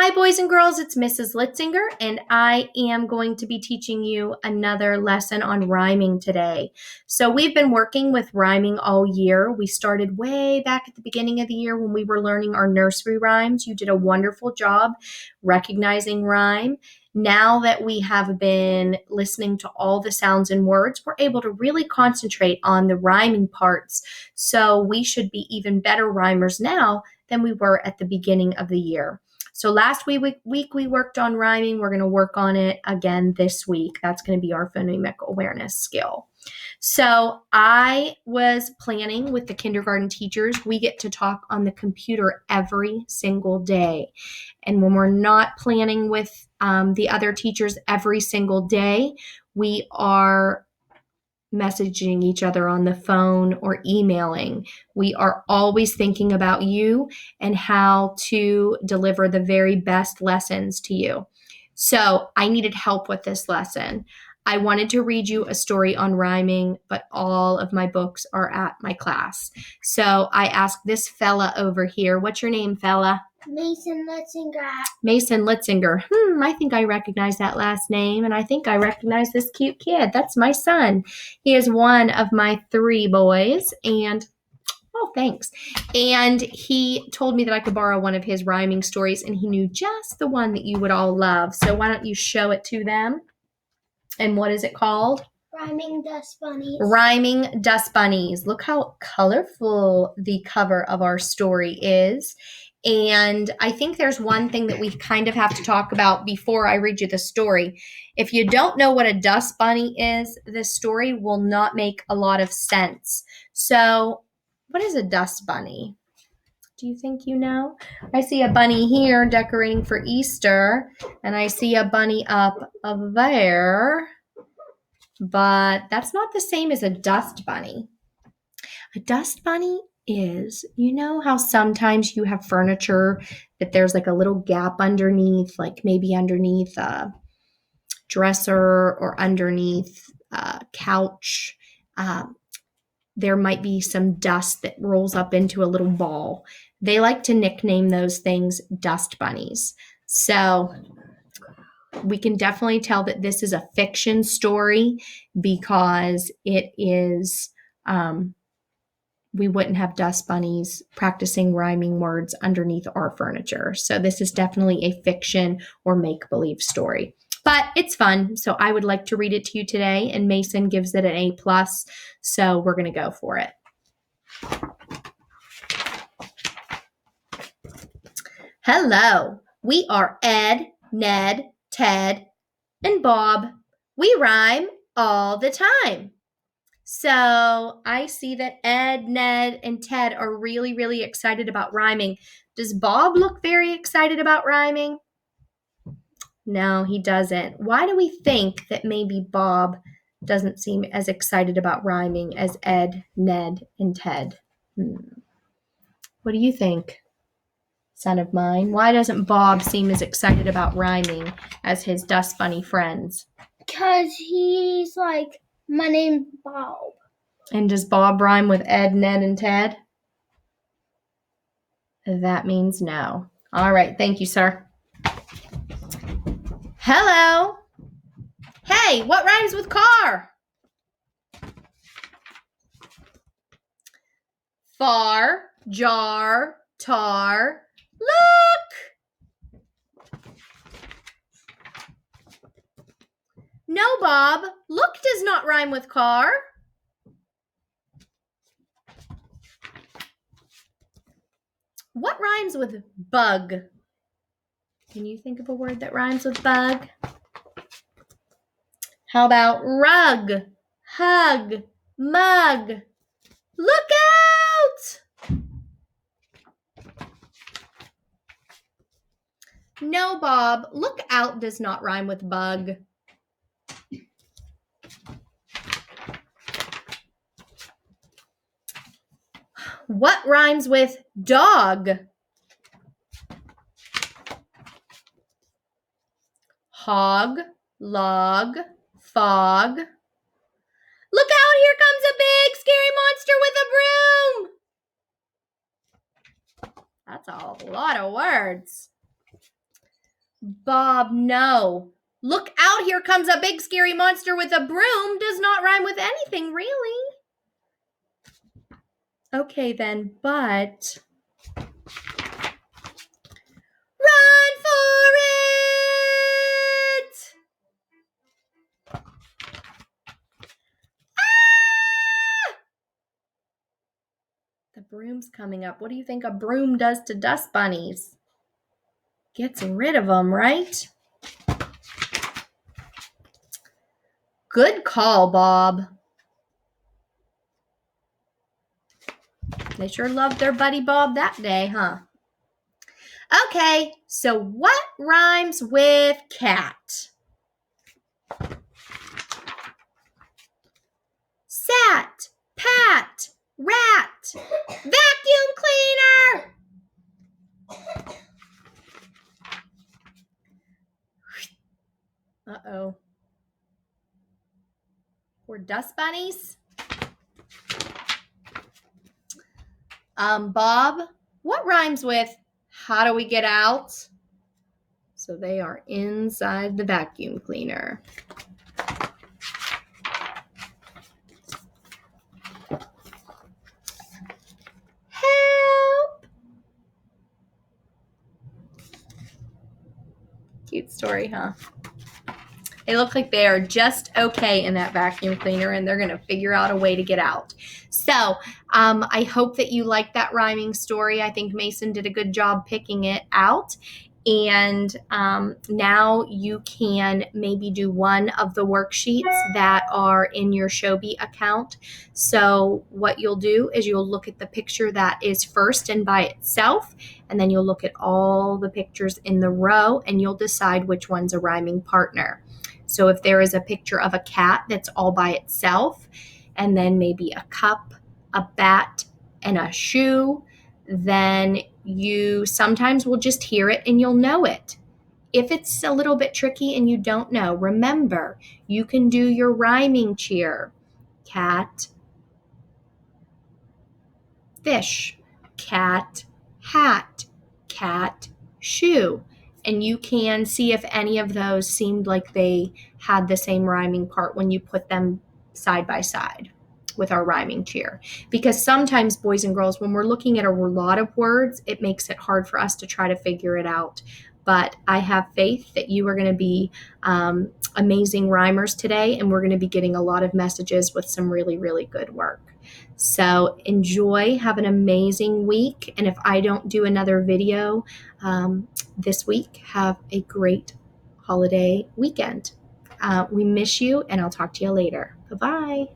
Hi, boys and girls, it's Mrs. Litzinger, and I am going to be teaching you another lesson on rhyming today. So we've been working with rhyming all year. We started way back at the beginning of the year when we were learning our nursery rhymes. You did a wonderful job recognizing rhyme. Now that we have been listening to all the sounds and words, we're able to really concentrate on the rhyming parts. So we should be even better rhymers now than we were at the beginning of the year. So last week we worked on rhyming. We're going to work on it again this week. That's going to be our phonemic awareness skill. So I was planning with the kindergarten teachers. We get to talk on the computer every single day. And when we're not planning with the other teachers every single day, we are messaging each other on the phone or emailing. We are always thinking about you and how to deliver the very best lessons to you. So I needed help with this lesson. I wanted to read you a story on rhyming, but all of my books are at my class. So I asked this fella over here. What's your name, fella? Mason Litzinger. Mason Litzinger. I think I recognize that last name, and I think I recognize this cute kid. That's my son. He is one of my 3 boys, and oh, thanks. And he told me that I could borrow one of his rhyming stories, and he knew just the one that you would all love. So why don't you show it to them? And what is it called? Rhyming Dust Bunnies. Rhyming Dust Bunnies. Look how colorful the cover of our story is. And I think there's one thing that we kind of have to talk about before I read you the story. If you don't know what a dust bunny is, this story will not make a lot of sense. So, what is a dust bunny? Do you think you know? I see a bunny here decorating for Easter, and I see a bunny up there, but that's not the same as a dust bunny. A dust bunny is, you know how sometimes you have furniture that there's like a little gap underneath, like maybe underneath a dresser or underneath a couch. There might be some dust that rolls up into a little ball. They like to nickname those things dust bunnies. So we can definitely tell that this is a fiction story because it is we wouldn't have dust bunnies practicing rhyming words underneath our furniture. So this is definitely a fiction or make-believe story. But it's fun, so I would like to read it to you today, and Mason gives it an A+, so we're going to go for it. Hello, we are Ed, Ned, Ted, and Bob. We rhyme all the time. So I see that Ed, Ned, and Ted are really, really excited about rhyming. Does Bob look very excited about rhyming? No, he doesn't. Why do we think that maybe Bob doesn't seem as excited about rhyming as Ed, Ned, and Ted? What do you think, son of mine? Why doesn't Bob seem as excited about rhyming as his dust bunny friends? Because he's like, my name's Bob. And does Bob rhyme with Ed, Ned, and Ted? That means no. All right. Thank you, sir. Hello. Hey, what rhymes with car? Far, jar, tar. Look. No, Bob. Look does not rhyme with car. What rhymes with bug? Can you think of a word that rhymes with bug? How about rug, hug, mug? Look out! No, Bob. Look out does not rhyme with bug. What rhymes with dog? Hog, log, fog. Look out, here comes a big scary monster with a broom. That's a lot of words. Bob, no. Look out, here comes a big scary monster with a broom. Does not rhyme with anything, really. Okay, then, but. Run for it! Ah! The broom's coming up. What do you think a broom does to dust bunnies? Gets rid of them, right? Good call, Bob. They sure loved their buddy Bob that day, huh? Okay, so what rhymes with cat? Sat, pat, rat, vacuum cleaner. Uh-oh. We're dust bunnies. Bob, what rhymes with how do we get out? So they are inside the vacuum cleaner. Help! Cute story, huh? They look like they are just okay in that vacuum cleaner, and they're going to figure out a way to get out. So I hope that you like that rhyming story. I think Mason did a good job picking it out. And now you can maybe do one of the worksheets that are in your Shobi account. So what you'll do is you'll look at the picture that is first and by itself, and then you'll look at all the pictures in the row, and you'll decide which one's a rhyming partner. So if there is a picture of a cat that's all by itself, and then maybe a cup, a bat, and a shoe, then you sometimes will just hear it and you'll know it. If it's a little bit tricky and you don't know, remember, you can do your rhyming cheer. Cat, fish, cat, hat, cat, shoe. And you can see if any of those seemed like they had the same rhyming part when you put them side by side with our rhyming cheer. Because sometimes, boys and girls, when we're looking at a lot of words, it makes it hard for us to try to figure it out. But I have faith that you are going to be amazing rhymers today, and we're going to be getting a lot of messages with some really, really good work. So enjoy, have an amazing week. And if I don't do another video this week, have a great holiday weekend. We miss you, and I'll talk to you later. Bye-bye.